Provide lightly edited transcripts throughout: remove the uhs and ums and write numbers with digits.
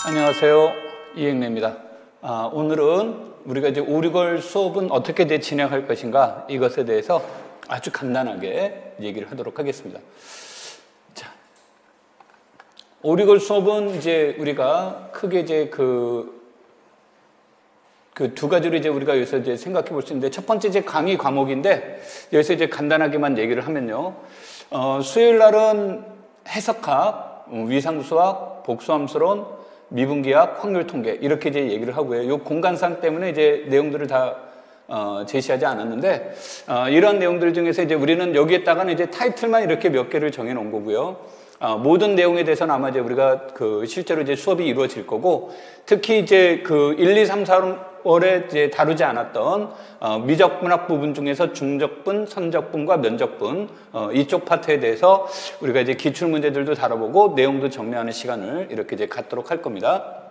안녕하세요. 이행래입니다. 오늘은 우리가 이제 오리걸 수업은 어떻게 이제 진행할 것인가 이것에 대해서 아주 간단하게 얘기를 하도록 하겠습니다. 자, 오리걸 수업은 이제 우리가 크게 이제 그 두 가지로 이제 우리가 여기서 이제 생각해 볼 수 있는데, 첫 번째 이제 강의 과목인데, 여기서 이제 간단하게만 얘기를 하면요. 수요일 날은 해석학, 위상수학, 복수함수론, 미분기학, 확률통계 이렇게 이제 얘기를 하고요. 이 공간상 때문에 이제 내용들을 다 제시하지 않았는데, 이런 내용들 중에서 이제 우리는 여기에다가는 이제 타이틀만 이렇게 몇 개를 정해 놓은 거고요. 모든 내용에 대해서는 아마 이제 우리가 실제로 이제 수업이 이루어질 거고, 특히 이제 1, 2, 3, 4월에 이제 다루지 않았던 미적분학 부분 중에서 중적분, 선적분과 면적분 이쪽 파트에 대해서 우리가 이제 기출 문제들도 다뤄보고 내용도 정리하는 시간을 이렇게 이제 갖도록 할 겁니다.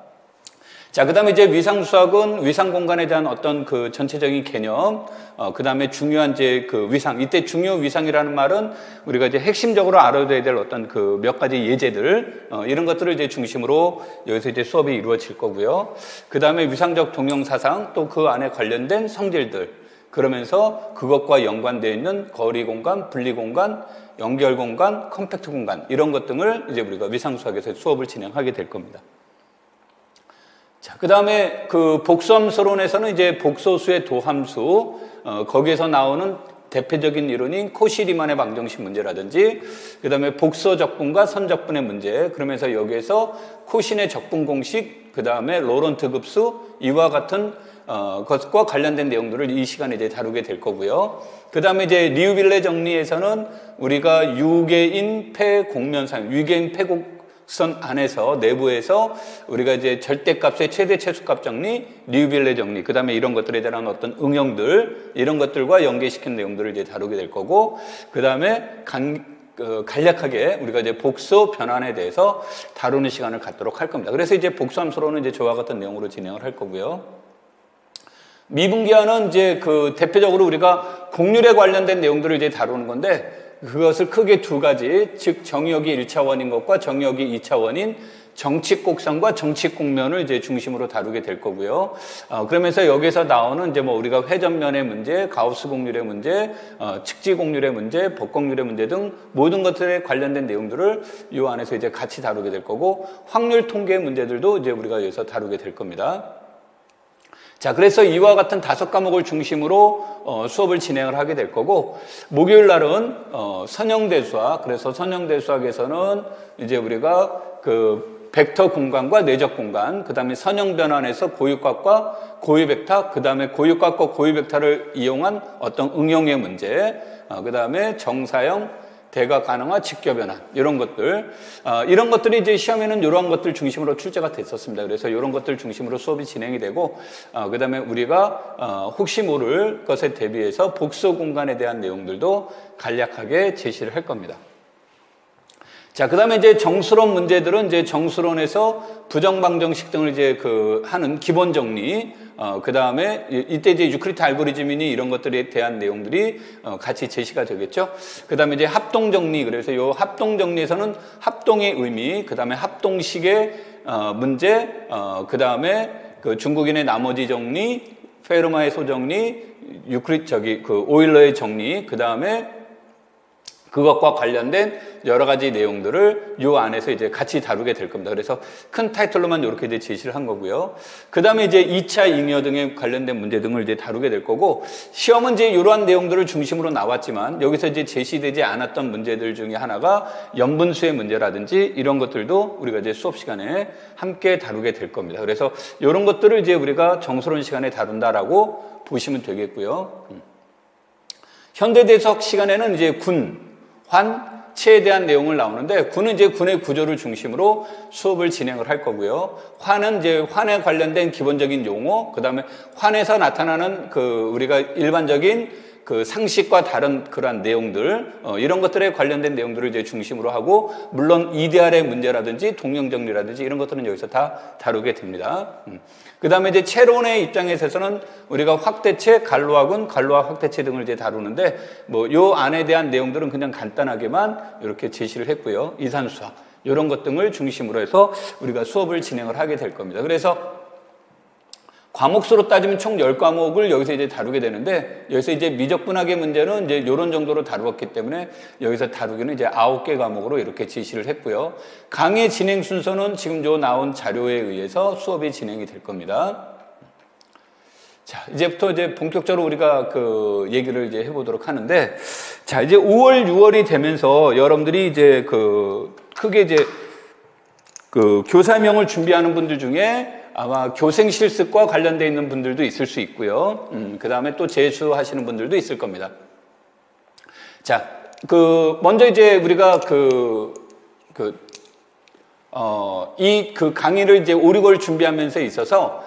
자, 그 다음에 이제 위상수학은 위상 공간에 대한 어떤 그 전체적인 개념, 그 다음에 중요한 이제 위상, 이때 중요 위상이라는 말은 우리가 이제 핵심적으로 알아둬야 될 어떤 몇 가지 예제들, 이런 것들을 이제 중심으로 여기서 이제 수업이 이루어질 거고요. 그 다음에 위상적 동형사상, 또 그 안에 관련된 성질들, 그러면서 그것과 연관되어 있는 거리 공간, 분리 공간, 연결 공간, 컴팩트 공간, 이런 것 등을 이제 우리가 위상수학에서 수업을 진행하게 될 겁니다. 자, 그 다음에 복수함수론에서는 이제 복소수의 도함수, 거기에서 나오는 대표적인 이론인 코시-리만의 방정식 문제라든지, 그 다음에 복소적분과 선적분의 문제, 그러면서 여기에서 코신의 적분 공식, 그 다음에 로런트 급수, 이와 같은 것과 관련된 내용들을 이 시간에 이제 다루게 될 거고요. 그 다음에 이제 리우빌레 정리에서는 우리가 유계인 폐곡면상, 유계인 폐곡 선 안에서 내부에서 우리가 이제 절대값의 최대 최소값 정리, 리우빌레 정리, 그 다음에 이런 것들에 대한 어떤 응용들, 이런 것들과 연계시킨 내용들을 이제 다루게 될 거고, 그 다음에 간략하게 우리가 이제 복수 변환에 대해서 다루는 시간을 갖도록 할 겁니다. 그래서 이제 복수함수로는 이제 저와 같은 내용으로 진행을 할 거고요. 미분기화는 이제 대표적으로 우리가 곡률에 관련된 내용들을 이제 다루는 건데, 그것을 크게 두 가지, 즉 정의역이 1차원인 것과 정의역이 2차원인 정칙곡선과 정칙곡면을 이제 중심으로 다루게 될 거고요. 그러면서 여기서 나오는 이제 우리가 회전면의 문제, 가우스 곡률의 문제, 측지 곡률의 문제, 법곡률의 문제 등 모든 것들에 관련된 내용들을 이 안에서 이제 같이 다루게 될 거고, 확률 통계 문제들도 이제 우리가 여기서 다루게 될 겁니다. 자, 그래서 이와 같은 5과목을 중심으로 수업을 진행을 하게 될 거고, 목요일 날은 선형대수학, 그래서 선형대수학에서는 이제 우리가 벡터 공간과 내적 공간, 그 다음에 선형변환에서 고유값과 고유벡터, 그 다음에 고유값과 고유벡터를 이용한 어떤 응용의 문제, 그 다음에 정사형, 대가 가능화, 직교변환, 이런 것들, 이런 것들이 이제 시험에는 이러한 것들 중심으로 출제가 됐었습니다. 그래서 이런 것들 중심으로 수업이 진행이 되고, 그 다음에 우리가 혹시 모를 것에 대비해서 복수 공간에 대한 내용들도 간략하게 제시를 할 겁니다. 자, 그 다음에 이제 정수론 문제들은 이제 정수론에서 부정방정식 등을 이제 하는 기본 정리, 그 다음에 이때 이제 유클리드 알고리즘이니 이런 것들에 대한 내용들이 같이 제시가 되겠죠. 그 다음에 이제 합동 정리, 그래서 이 합동 정리에서는 합동의 의미, 그 다음에 합동식의 문제, 그 다음에 중국인의 나머지 정리, 페르마의 소정리, 오일러의 정리, 그 다음에 그것과 관련된 여러 가지 내용들을 이 안에서 이제 같이 다루게 될 겁니다. 그래서 큰 타이틀로만 이렇게 이제 제시를 한 거고요. 그 다음에 이제 2차 잉여 등에 관련된 문제 등을 이제 다루게 될 거고, 시험은 이제 이러한 내용들을 중심으로 나왔지만, 여기서 이제 제시되지 않았던 문제들 중에 하나가 연분수의 문제라든지 이런 것들도 우리가 이제 수업 시간에 함께 다루게 될 겁니다. 그래서 이런 것들을 이제 우리가 정수론 시간에 다룬다라고 보시면 되겠고요. 현대대수학 시간에는 이제 군, 환, 체에 대한 내용을 나오는데, 군은 이제 군의 구조를 중심으로 수업을 진행을 할 거고요. 환은 이제 환에 관련된 기본적인 용어, 그 다음에 환에서 나타나는 우리가 일반적인 상식과 다른 그러한 내용들, 이런 것들에 관련된 내용들을 이제 중심으로 하고, 물론 EDR의 문제라든지 동형정리라든지 이런 것들은 여기서 다 다루게 됩니다. 그 다음에 이제 체론의 입장에서는 우리가 확대체, 간로학은 간로학 확대체 등을 이제 다루는데, 요 안에 대한 내용들은 그냥 간단하게만 이렇게 제시를 했고요. 이산수학. 이런 것 등을 중심으로 해서 우리가 수업을 진행을 하게 될 겁니다. 그래서 과목수로 따지면 총 10과목을 여기서 이제 다루게 되는데, 여기서 이제 미적분학의 문제는 이제 이런 정도로 다루었기 때문에 여기서 다루기는 이제 9개 과목으로 이렇게 지시를 했고요. 강의 진행 순서는 지금 요 나온 자료에 의해서 수업이 진행이 될 겁니다. 자, 이제부터 이제 본격적으로 우리가 그 얘기를 이제 해보도록 하는데, 자, 이제 5월, 6월이 되면서 여러분들이 이제 크게 이제 교사명을 준비하는 분들 중에 아마 교생 실습과 관련되어 있는 분들도 있을 수 있고요. 그 다음에 또 재수하시는 분들도 있을 겁니다. 자, 먼저 이제 우리가 이 강의를 이제 5, 6월 준비하면서 있어서,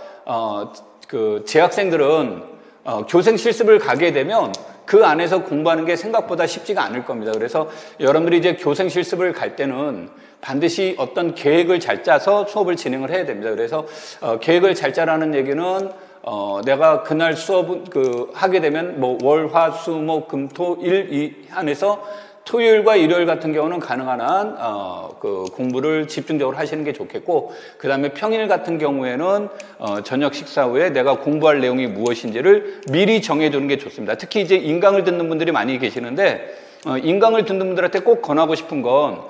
재학생들은, 교생 실습을 가게 되면 그 안에서 공부하는 게 생각보다 쉽지가 않을 겁니다. 그래서 여러분들이 이제 교생 실습을 갈 때는 반드시 어떤 계획을 잘 짜서 수업을 진행을 해야 됩니다. 그래서 계획을 잘 짜라는 얘기는 내가 그날 수업을 하게 되면 뭐 월, 화, 수, 목, 금, 토, 일 이 안에서 토요일과 일요일 같은 경우는 가능한 한 공부를 집중적으로 하시는 게 좋겠고, 그 다음에 평일 같은 경우에는 저녁 식사 후에 내가 공부할 내용이 무엇인지를 미리 정해두는 게 좋습니다. 특히 이제 인강을 듣는 분들이 많이 계시는데, 인강을 듣는 분들한테 꼭 권하고 싶은 건,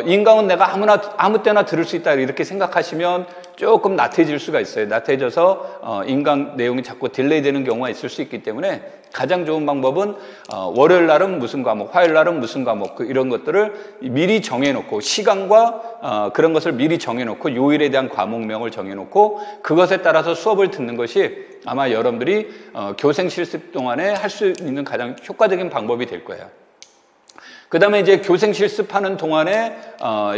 인강은 내가 아무 때나 들을 수 있다 이렇게 생각하시면 조금 나태해질 수가 있어요. 나태해져서 인강 내용이 자꾸 딜레이 되는 경우가 있을 수 있기 때문에 가장 좋은 방법은 월요일 날은 무슨 과목, 화요일 날은 무슨 과목, 이런 것들을 미리 정해놓고, 시간과 그런 것을 미리 정해놓고, 요일에 대한 과목명을 정해놓고 그것에 따라서 수업을 듣는 것이 아마 여러분들이 교생 실습 동안에 할 수 있는 가장 효과적인 방법이 될 거예요. 그 다음에 이제 교생 실습하는 동안에,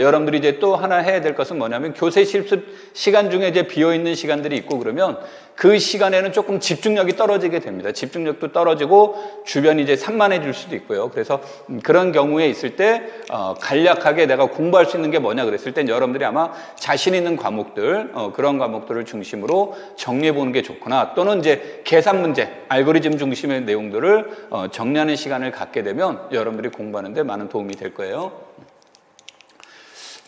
여러분들이 이제 또 하나 해야 될 것은 뭐냐면, 교생 실습 시간 중에 이제 비어있는 시간들이 있고 그러면 그 시간에는 조금 집중력이 떨어지게 됩니다. 집중력도 떨어지고 주변이 이제 산만해질 수도 있고요. 그래서 그런 경우에 있을 때, 간략하게 내가 공부할 수 있는 게 뭐냐 그랬을 땐 여러분들이 아마 자신 있는 과목들, 그런 과목들을 중심으로 정리해 보는 게 좋거나, 또는 이제 계산 문제, 알고리즘 중심의 내용들을 정리하는 시간을 갖게 되면 여러분들이 공부하는데 많은 도움이 될 거예요.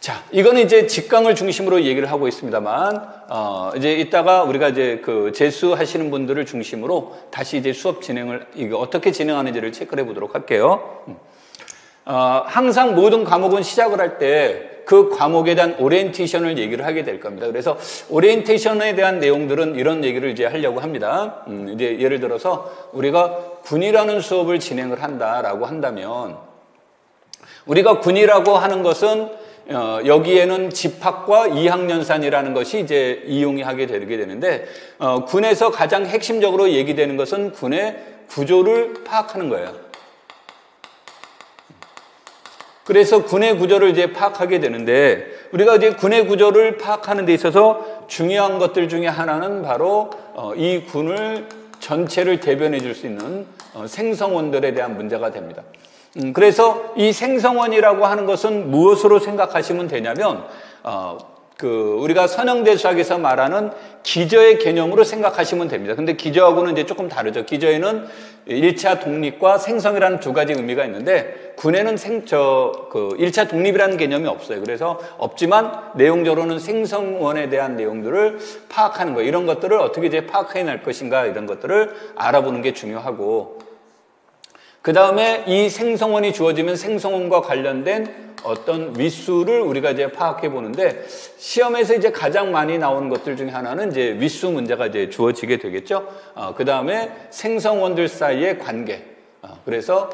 자, 이거는 이제 직강을 중심으로 얘기를 하고 있습니다만, 이제 이따가 우리가 이제 재수하시는 분들을 중심으로 다시 이제 수업 진행을, 이거 어떻게 진행하는지를 체크를 해 보도록 할게요. 항상 모든 과목은 시작을 할 때 그 과목에 대한 오리엔테이션을 얘기를 하게 될 겁니다. 그래서 오리엔테이션에 대한 내용들은 이런 얘기를 이제 하려고 합니다. 이제 예를 들어서 우리가 군이라는 수업을 진행을 한다라고 한다면, 우리가 군이라고 하는 것은 여기에는 집합과 이항연산이라는 것이 이제 이용이 하게 되게 되는데, 군에서 가장 핵심적으로 얘기되는 것은 군의 구조를 파악하는 거예요. 그래서 군의 구조를 이제 파악하게 되는데, 우리가 이제 군의 구조를 파악하는 데 있어서 중요한 것들 중에 하나는 바로 이 군을 전체를 대변해 줄 수 있는 생성원들에 대한 문제가 됩니다. 그래서 이 생성원이라고 하는 것은 무엇으로 생각하시면 되냐면, 우리가 선형대수학에서 말하는 기저의 개념으로 생각하시면 됩니다. 근데 기저하고는 이제 조금 다르죠. 기저에는 1차 독립과 생성이라는 두 가지 의미가 있는데, 군에는 1차 독립이라는 개념이 없어요. 그래서 없지만 내용적으로는 생성원에 대한 내용들을 파악하는 거예요. 이런 것들을 어떻게 이제 파악해낼 것인가, 이런 것들을 알아보는 게 중요하고, 그 다음에 이 생성원이 주어지면 생성원과 관련된 어떤 윗수를 우리가 이제 파악해 보는데, 시험에서 이제 가장 많이 나오는 것들 중에 하나는 이제 윗수 문제가 이제 주어지게 되겠죠. 그 다음에 생성원들 사이의 관계. 그래서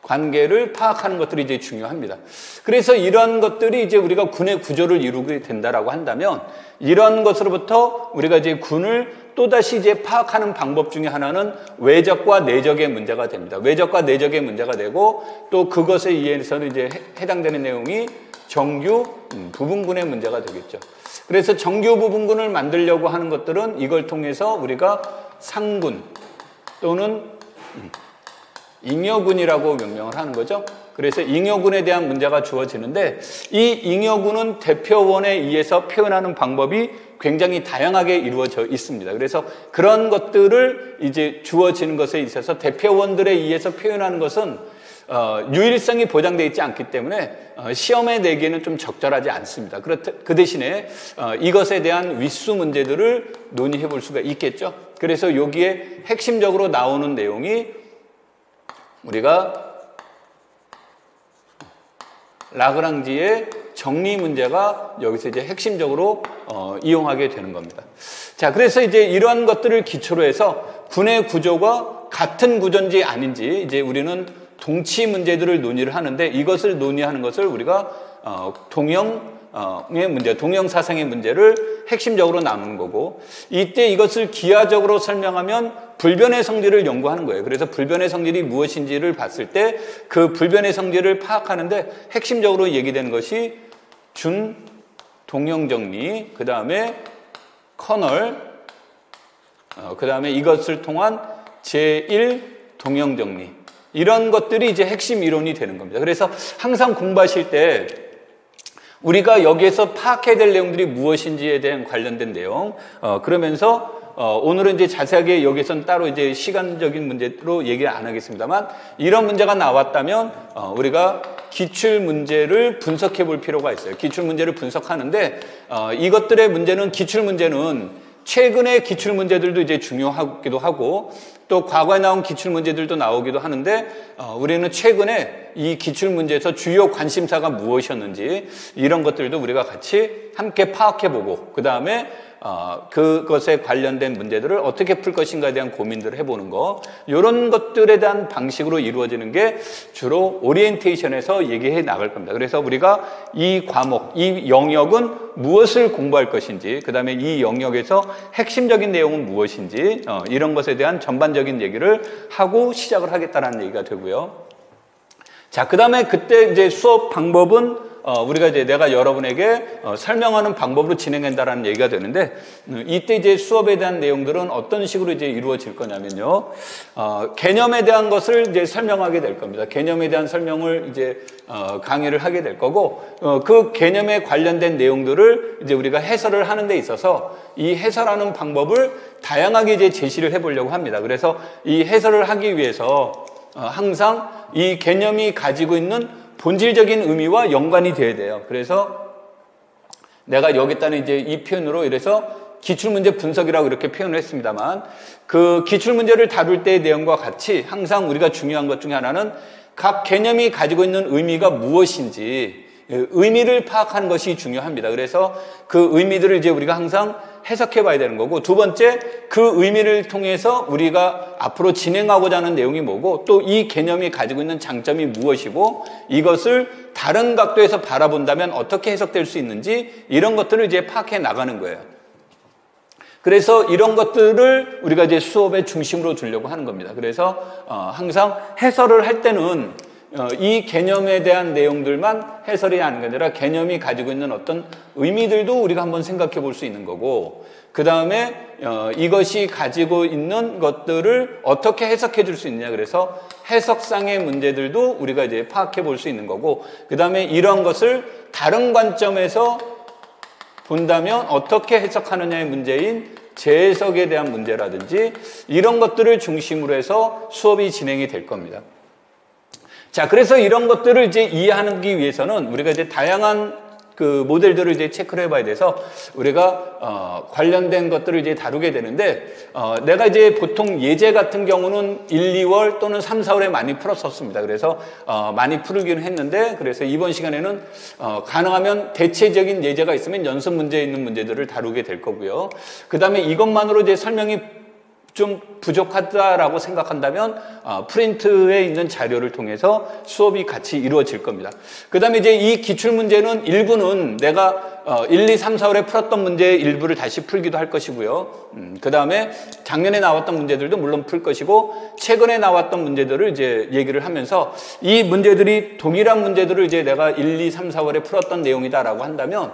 관계를 파악하는 것들이 이제 중요합니다. 그래서 이런 것들이 이제 우리가 군의 구조를 이루게 된다라고 한다면, 이런 것으로부터 우리가 이제 군을 또다시 이제 파악하는 방법 중에 하나는 외적과 내적의 문제가 됩니다. 외적과 내적의 문제가 되고, 또 그것에 의해서는 이제 해당되는 내용이 정규 부분군의 문제가 되겠죠. 그래서 정규 부분군을 만들려고 하는 것들은 이걸 통해서 우리가 상군 또는 잉여군이라고 명명을 하는 거죠. 그래서 잉여군에 대한 문제가 주어지는데, 이 잉여군은 대표원에 의해서 표현하는 방법이 굉장히 다양하게 이루어져 있습니다. 그래서 그런 것들을 이제 주어지는 것에 있어서 대표원들에 의해서 표현하는 것은 유일성이 보장되어 있지 않기 때문에 시험에 내기에는 좀 적절하지 않습니다. 그 대신에 이것에 대한 윗수 문제들을 논의해 볼 수가 있겠죠. 그래서 여기에 핵심적으로 나오는 내용이 우리가 라그랑지의 정리 문제가 여기서 이제 핵심적으로 이용하게 되는 겁니다. 자, 그래서 이제 이러한 것들을 기초로 해서 분의 구조가 같은 구조인지 아닌지 이제 우리는 동치 문제들을 논의를 하는데, 이것을 논의하는 것을 우리가 동형의 문제, 동형사상의 문제를 핵심적으로 나누는 거고, 이때 이것을 기하적으로 설명하면 불변의 성질을 연구하는 거예요. 그래서 불변의 성질이 무엇인지를 봤을 때 그 불변의 성질을 파악하는데 핵심적으로 얘기되는 것이 준 동형정리, 그 다음에 커널, 그 다음에 이것을 통한 제1 동형정리, 이런 것들이 이제 핵심 이론이 되는 겁니다. 그래서 항상 공부하실 때 우리가 여기에서 파악해야 될 내용들이 무엇인지에 대한 관련된 내용, 그러면서 오늘은 이제 자세하게 여기서는 따로 이제 시간적인 문제로 얘기를 안 하겠습니다만, 이런 문제가 나왔다면 우리가 기출 문제를 분석해 볼 필요가 있어요. 기출 문제를 분석하는데 이것들의 문제는, 기출 문제는 최근의 기출 문제들도 이제 중요하기도 하고 또 과거에 나온 기출 문제들도 나오기도 하는데, 우리는 최근에 이 기출 문제에서 주요 관심사가 무엇이었는지 이런 것들도 우리가 같이 함께 파악해보고, 그 다음에 그것에 관련된 문제들을 어떻게 풀 것인가에 대한 고민들을 해보는 거, 이런 것들에 대한 방식으로 이루어지는 게 주로 오리엔테이션에서 얘기해 나갈 겁니다. 그래서 우리가 이 과목, 이 영역은 무엇을 공부할 것인지, 그 다음에 이 영역에서 핵심적인 내용은 무엇인지, 이런 것에 대한 전반적인 얘기를 하고 시작을 하겠다는 얘기가 되고요. 자, 그 다음에 그때 이제 수업 방법은 우리가 이제 내가 여러분에게 설명하는 방법으로 진행한다라는 얘기가 되는데, 이때 이제 수업에 대한 내용들은 어떤 식으로 이제 이루어질 거냐면요, 개념에 대한 것을 이제 설명하게 될 겁니다. 개념에 대한 설명을 이제 강의를 하게 될 거고, 그 개념에 관련된 내용들을 이제 우리가 해설을 하는 데 있어서 이 해설하는 방법을 다양하게 이제 제시를 해보려고 합니다. 그래서 이 해설을 하기 위해서 항상 이 개념이 가지고 있는 본질적인 의미와 연관이 돼야 돼요. 그래서 내가 여기다는 이제 이 표현으로 이래서 기출문제 분석이라고 이렇게 표현을 했습니다만, 그 기출문제를 다룰 때의 내용과 같이 항상 우리가 중요한 것 중에 하나는 각 개념이 가지고 있는 의미가 무엇인지, 의미를 파악하는 것이 중요합니다. 그래서 그 의미들을 이제 우리가 항상 해석해 봐야 되는 거고, 두 번째, 그 의미를 통해서 우리가 앞으로 진행하고자 하는 내용이 뭐고, 또 이 개념이 가지고 있는 장점이 무엇이고, 이것을 다른 각도에서 바라본다면 어떻게 해석될 수 있는지, 이런 것들을 이제 파악해 나가는 거예요. 그래서 이런 것들을 우리가 이제 수업의 중심으로 두려고 하는 겁니다. 그래서 항상 해설을 할 때는 이 개념에 대한 내용들만 해설이 하는 게 아니라 개념이 가지고 있는 어떤 의미들도 우리가 한번 생각해 볼 수 있는 거고, 그 다음에 이것이 가지고 있는 것들을 어떻게 해석해 줄 수 있느냐, 그래서 해석상의 문제들도 우리가 이제 파악해 볼 수 있는 거고, 그 다음에 이런 것을 다른 관점에서 본다면 어떻게 해석하느냐의 문제인 재해석에 대한 문제라든지, 이런 것들을 중심으로 해서 수업이 진행이 될 겁니다. 자, 그래서 이런 것들을 이제 이해하기 위해서는 우리가 이제 다양한 그 모델들을 이제 체크를 해봐야 돼서 우리가 관련된 것들을 이제 다루게 되는데, 내가 이제 보통 예제 같은 경우는 1, 2월 또는 3, 4월에 많이 풀었었습니다. 그래서 많이 풀기는 했는데, 그래서 이번 시간에는 가능하면 대체적인 예제가 있으면 연습 문제에 있는 문제들을 다루게 될 거고요. 그 다음에 이것만으로 이제 설명이 좀 부족하다라고 생각한다면 프린트에 있는 자료를 통해서 수업이 같이 이루어질 겁니다. 그 다음에 이제 이 기출문제는 일부는 내가 1, 2, 3, 4월에 풀었던 문제의 일부를 다시 풀기도 할 것이고요. 그 다음에 작년에 나왔던 문제들도 물론 풀 것이고, 최근에 나왔던 문제들을 이제 얘기를 하면서 이 문제들이 동일한 문제들을 이제 내가 1, 2, 3, 4월에 풀었던 내용이다라고 한다면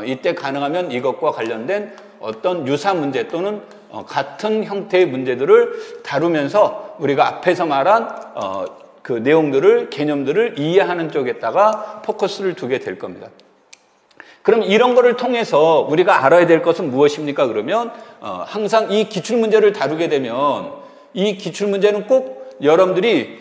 이때 가능하면 이것과 관련된 어떤 유사 문제 또는 같은 형태의 문제들을 다루면서 우리가 앞에서 말한 그 내용들을, 개념들을 이해하는 쪽에다가 포커스를 두게 될 겁니다. 그럼 이런 거를 통해서 우리가 알아야 될 것은 무엇입니까? 그러면 항상 이 기출문제를 다루게 되면 이 기출문제는 꼭 여러분들이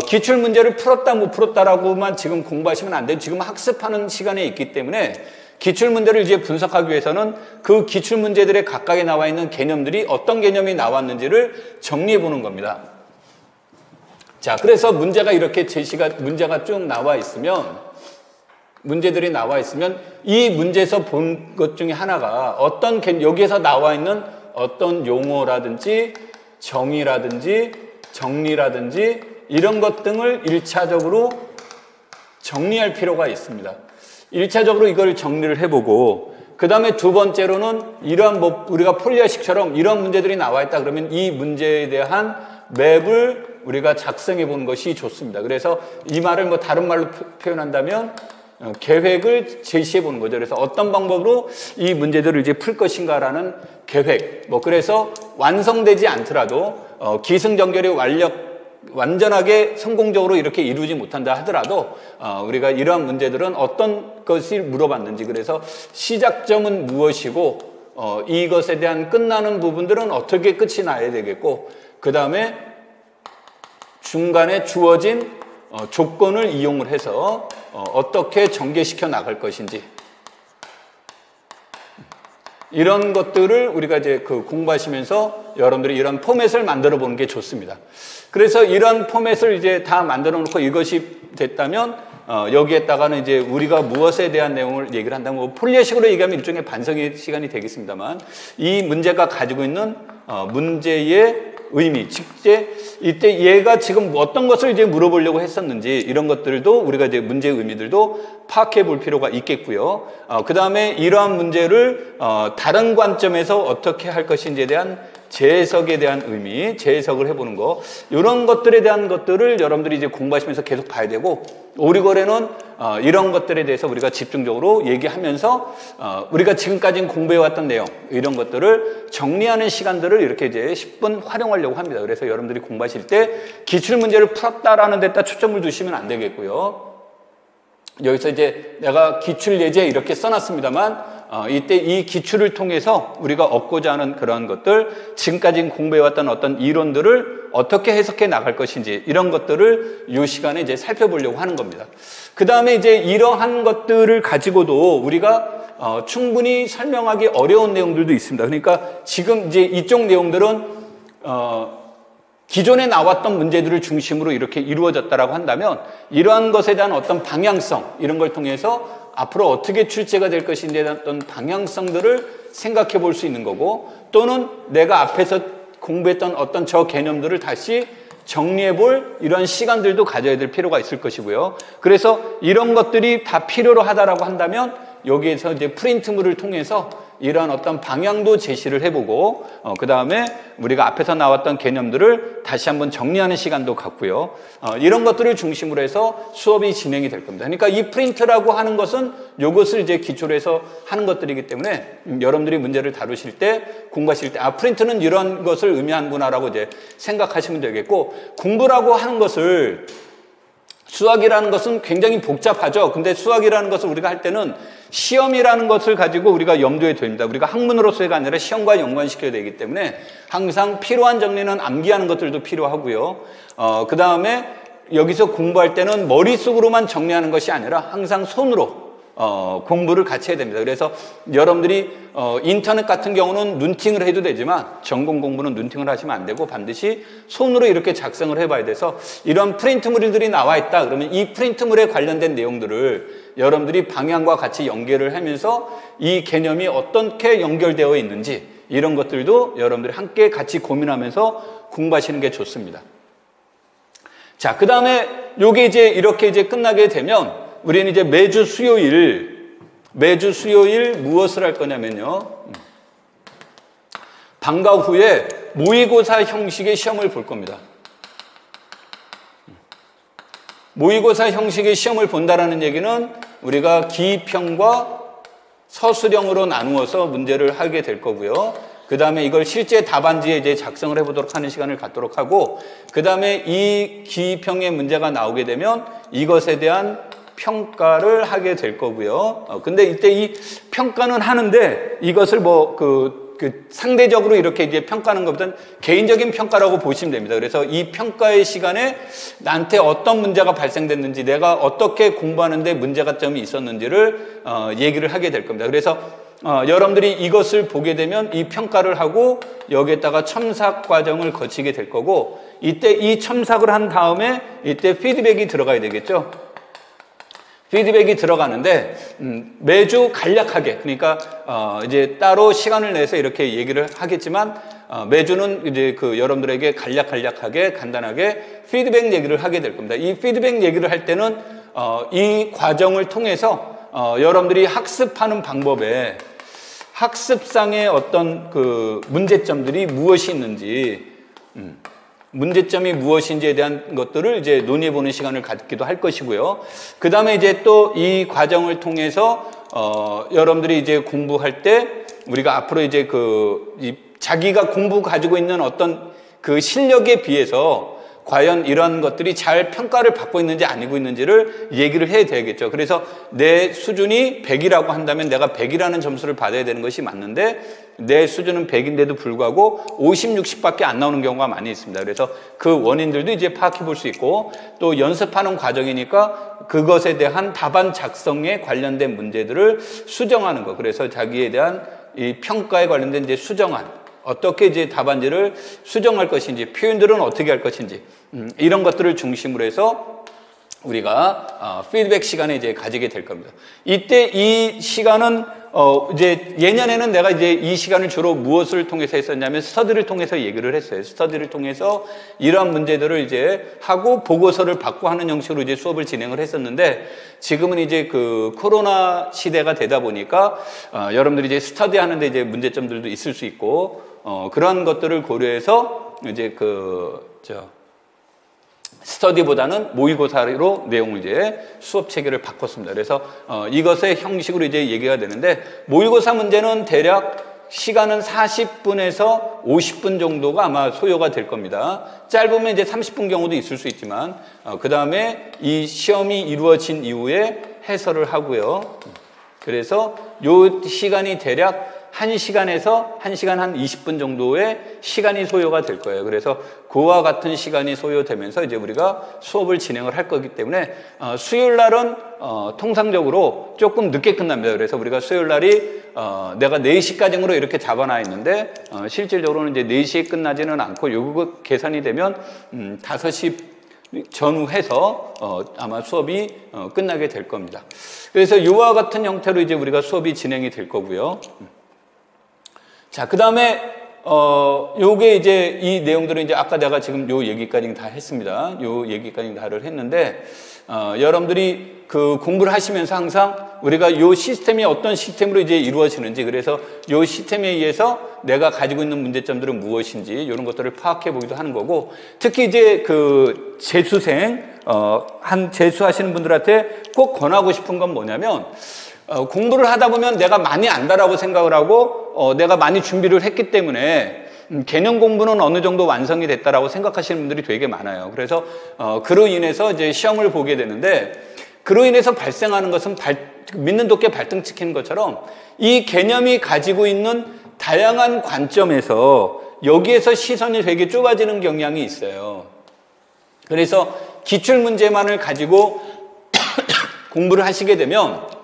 기출문제를 풀었다 못 풀었다라고만 지금 공부하시면 안 돼요. 지금 학습하는 시간에 있기 때문에 기출문제를 이제 분석하기 위해서는 그 기출문제들의 각각에 나와 있는 개념들이 어떤 개념이 나왔는지를 정리해 보는 겁니다. 자, 그래서 문제가 이렇게 문제가 쭉 나와 있으면, 문제들이 나와 있으면 이 문제에서 본 것 중에 하나가 여기에서 나와 있는 어떤 용어라든지 정의라든지 정리라든지 이런 것 등을 1차적으로 정리할 필요가 있습니다. 1차적으로 이걸 정리를 해보고, 그 다음에 두 번째로는 이러한 우리가 폴리아식처럼 이런 문제들이 나와 있다 그러면 이 문제에 대한 맵을 우리가 작성해 보는 것이 좋습니다. 그래서 이 말을 다른 말로 표현한다면 계획을 제시해 보는 거죠. 그래서 어떤 방법으로 이 문제들을 이제 풀 것인가라는 계획. 그래서 완성되지 않더라도 기승전결이 완전하게 성공적으로 이렇게 이루지 못한다 하더라도 우리가 이러한 문제들은 어떤 것을 물어봤는지, 그래서 시작점은 무엇이고 이것에 대한 끝나는 부분들은 어떻게 끝이 나야 되겠고, 그 다음에 중간에 주어진 조건을 이용을 해서 어떻게 전개시켜 나갈 것인지, 이런 것들을 우리가 이제 공부하시면서 여러분들이 이런 포맷을 만들어 보는 게 좋습니다. 그래서 이런 포맷을 이제 다 만들어 놓고 이것이 됐다면 여기에다가는 이제 우리가 무엇에 대한 내용을 얘기를 한다면 폴리아식으로 얘기하면 일종의 반성의 시간이 되겠습니다만, 이 문제가 가지고 있는 문제의 의미, 이때 얘가 지금 어떤 것을 이제 물어보려고 했었는지 이런 것들도 우리가 이제 문제의 의미들도 파악해 볼 필요가 있겠고요. 그 다음에 이러한 문제를 다른 관점에서 어떻게 할 것인지에 대한 재해석에 대한 의미, 재해석을 해보는 거, 이런 것들에 대한 것들을 여러분들이 이제 공부하시면서 계속 봐야 되고, 오리거래는 이런 것들에 대해서 우리가 집중적으로 얘기하면서 우리가 지금까지 공부해왔던 내용, 이런 것들을 정리하는 시간들을 이렇게 이제 10분 활용하려고 합니다. 그래서 여러분들이 공부하실 때 기출문제를 풀었다라는 데다 초점을 두시면 안 되겠고요. 여기서 이제 내가 기출 예제 이렇게 써놨습니다만 이때 이 기출을 통해서 우리가 얻고자 하는 그러한 것들, 지금까지 공부해왔던 어떤 이론들을 어떻게 해석해 나갈 것인지 이런 것들을 이 시간에 이제 살펴보려고 하는 겁니다. 그 다음에 이제 이러한 것들을 가지고도 우리가 충분히 설명하기 어려운 내용들도 있습니다. 그러니까 지금 이제 이쪽 내용들은 기존에 나왔던 문제들을 중심으로 이렇게 이루어졌다라고 한다면 이러한 것에 대한 어떤 방향성, 이런 걸 통해서 앞으로 어떻게 출제가 될 것인지에 대한 어떤 방향성들을 생각해 볼 수 있는 거고, 또는 내가 앞에서 공부했던 어떤 저 개념들을 다시 정리해 볼 이런 시간들도 가져야 될 필요가 있을 것이고요. 그래서 이런 것들이 다 필요로 하다라고 한다면 여기에서 이제 프린트물을 통해서 이러한 어떤 방향도 제시를 해보고, 그 다음에 우리가 앞에서 나왔던 개념들을 다시 한번 정리하는 시간도 갖고요. 이런 것들을 중심으로 해서 수업이 진행이 될 겁니다. 그러니까 이 프린트라고 하는 것은 이것을 이제 기초로 해서 하는 것들이기 때문에 여러분들이 문제를 다루실 때, 공부하실 때, 프린트는 이런 것을 의미하는구나라고 이제 생각하시면 되겠고, 공부라고 하는 것을, 수학이라는 것은 굉장히 복잡하죠. 근데 수학이라는 것을 우리가 할 때는 시험이라는 것을 가지고 우리가 염두에 둡니다. 우리가 학문으로서가 아니라 시험과 연관시켜야 되기 때문에 항상 필요한 정리는 암기하는 것들도 필요하고요. 그 다음에 여기서 공부할 때는 머릿속으로만 정리하는 것이 아니라 항상 손으로 공부를 같이 해야 됩니다. 그래서 여러분들이 인터넷 같은 경우는 눈팅을 해도 되지만 전공 공부는 눈팅을 하시면 안 되고 반드시 손으로 이렇게 작성을 해봐야 돼서, 이런 프린트물들이 나와 있다 그러면 이 프린트물에 관련된 내용들을 여러분들이 방향과 같이 연결을 하면서 이 개념이 어떻게 연결되어 있는지 이런 것들도 여러분들이 함께 같이 고민하면서 공부하시는 게 좋습니다. 자, 그 다음에 요게 이제 이렇게 이제 끝나게 되면 우리는 이제 매주 수요일 무엇을 할 거냐면요, 방과 후에 모의고사 형식의 시험을 볼 겁니다. 모의고사 형식의 시험을 본다라는 얘기는 우리가 기입형과 서술형으로 나누어서 문제를 하게 될 거고요. 그 다음에 이걸 실제 답안지에 이제 작성을 해보도록 하는 시간을 갖도록 하고, 그 다음에 이 기입형의 문제가 나오게 되면 이것에 대한 평가를 하게 될 거고요. 근데 이때 이 평가는 하는데 이것을 상대적으로 이렇게 이제 평가하는 것보다는 개인적인 평가라고 보시면 됩니다. 그래서 이 평가의 시간에 나한테 어떤 문제가 발생됐는지, 내가 어떻게 공부하는데 문제가 점이 있었는지를 얘기를 하게 될 겁니다. 그래서 여러분들이 이것을 보게 되면 이 평가를 하고 여기에다가 첨삭 과정을 거치게 될 거고, 이때 이 첨삭을 한 다음에 이때 피드백이 들어가야 되겠죠. 피드백이 들어가는데 매주 간략하게, 그러니까 이제 따로 시간을 내서 이렇게 얘기를 하겠지만 매주는 이제 여러분들에게 간략하게 간단하게 피드백 얘기를 하게 될 겁니다. 이 피드백 얘기를 할 때는 이 과정을 통해서 여러분들이 학습하는 방법에 학습상의 어떤 문제점들이 무엇이 있는지, 문제점이 무엇인지에 대한 것들을 이제 논의해보는 시간을 갖기도 할 것이고요. 그 다음에 이제 또 이 과정을 통해서, 여러분들이 이제 공부할 때 우리가 앞으로 이제 자기가 공부 가지고 있는 어떤 실력에 비해서 과연 이런 것들이 잘 평가를 받고 있는지 아니고 있는지를 얘기를 해야 되겠죠. 그래서 내 수준이 100이라고 한다면 내가 100이라는 점수를 받아야 되는 것이 맞는데 내 수준은 100인데도 불구하고 50, 60밖에 안 나오는 경우가 많이 있습니다. 그래서 그 원인들도 이제 파악해 볼 수 있고, 또 연습하는 과정이니까 그것에 대한 답안 작성에 관련된 문제들을 수정하는 거. 그래서 자기에 대한 이 평가에 관련된 이제 수정안, 어떻게 이제 답안지를 수정할 것인지, 표현들은 어떻게 할 것인지, 이런 것들을 중심으로 해서 우리가 피드백 시간에 이제 가지게 될 겁니다. 이때 이 시간은 이제 예년에는 내가 이제 이 시간을 주로 무엇을 통해서 했었냐면 스터디를 통해서 얘기를 했어요. 스터디를 통해서 이러한 문제들을 이제 하고 보고서를 받고 하는 형식으로 이제 수업을 진행을 했었는데, 지금은 이제 코로나 시대가 되다 보니까 여러분들이 이제 스터디 하는데 이제 문제점들도 있을 수 있고, 그런 것들을 고려해서 이제 스터디보다는 모의고사로 내용을 이제 수업 체계를 바꿨습니다. 그래서 이것의 형식으로 이제 얘기가 되는데, 모의고사 문제는 대략 시간은 40분에서 50분 정도가 아마 소요가 될 겁니다. 짧으면 이제 30분 경우도 있을 수 있지만, 그 다음에 이 시험이 이루어진 이후에 해설을 하고요. 그래서 요 시간이 대략 1시간에서 1시간 한 20분 정도의 시간이 소요가 될 거예요. 그래서 그와 같은 시간이 소요되면서 이제 우리가 수업을 진행을 할 거기 때문에 수요일 날은 통상적으로 조금 늦게 끝납니다. 그래서 우리가 수요일 날이 내가 4시까지로 이렇게 잡아놔 있는데 실질적으로는 이제 4시에 끝나지는 않고 요거 계산이 되면 5시 전후해서 아마 수업이 끝나게 될 겁니다. 그래서 이와 같은 형태로 이제 우리가 수업이 진행이 될 거고요. 자, 그 다음에, 요게 이제 이 내용들은 이제 아까 내가 지금 요 얘기까지 다 했습니다. 요 얘기까지 다를 했는데, 여러분들이 공부를 하시면서 항상 우리가 요 시스템이 어떤 시스템으로 이제 이루어지는지, 그래서 요 시스템에 의해서 내가 가지고 있는 문제점들은 무엇인지, 이런 것들을 파악해 보기도 하는 거고, 특히 이제 재수생, 재수하시는 분들한테 꼭 권하고 싶은 건 뭐냐면, 공부를 하다 보면 내가 많이 안다라고 생각을 하고 내가 많이 준비를 했기 때문에 개념 공부는 어느 정도 완성이 됐다라고 생각하시는 분들이 되게 많아요. 그래서 그로 인해서 이제 시험을 보게 되는데, 그로 인해서 발생하는 것은 믿는 도끼에 발등 찍히는 것처럼 이 개념이 가지고 있는 다양한 관점에서 여기에서 시선이 되게 좁아지는 경향이 있어요. 그래서 기출문제만을 가지고 공부를 하시게 되면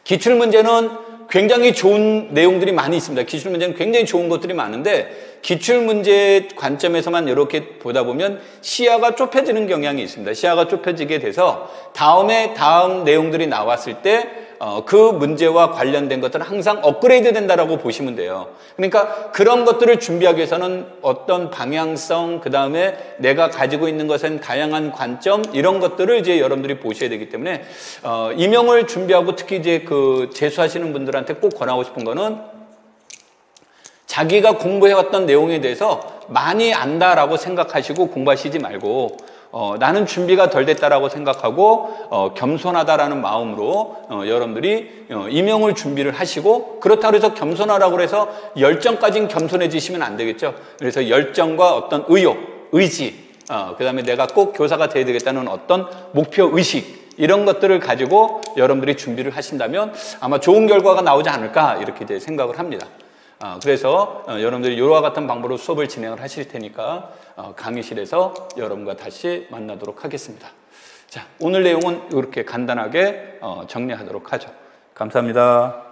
기출문제는 굉장히 좋은 내용들이 많이 있습니다. 기출문제는 굉장히 좋은 것들이 많은데 기출문제 관점에서만 이렇게 보다 보면 시야가 좁혀지는 경향이 있습니다. 시야가 좁혀지게 돼서 다음 내용들이 나왔을 때 그 문제와 관련된 것들은 항상 업그레이드 된다라고 보시면 돼요. 그러니까 그런 것들을 준비하기 위해서는 어떤 방향성, 그 다음에 내가 가지고 있는 것은 다양한 관점, 이런 것들을 이제 여러분들이 보셔야 되기 때문에 임용을 준비하고 특히 이제 재수하시는 분들한테 꼭 권하고 싶은 거는 자기가 공부해왔던 내용에 대해서 많이 안다라고 생각하시고 공부하시지 말고 나는 준비가 덜 됐다라고 생각하고 겸손하다라는 마음으로 여러분들이 임용을 준비를 하시고, 그렇다고 해서 겸손하라고 해서 열정까지는 겸손해지시면 안 되겠죠. 그래서 열정과 어떤 의욕, 의지, 그 다음에 내가 꼭 교사가 돼야 되겠다는 어떤 목표 의식, 이런 것들을 가지고 여러분들이 준비를 하신다면 아마 좋은 결과가 나오지 않을까 이렇게 이제 생각을 합니다. 그래서 여러분들이 이와 같은 방법으로 수업을 진행을 하실 테니까 강의실에서 여러분과 다시 만나도록 하겠습니다. 자, 오늘 내용은 이렇게 간단하게 정리하도록 하죠. 감사합니다.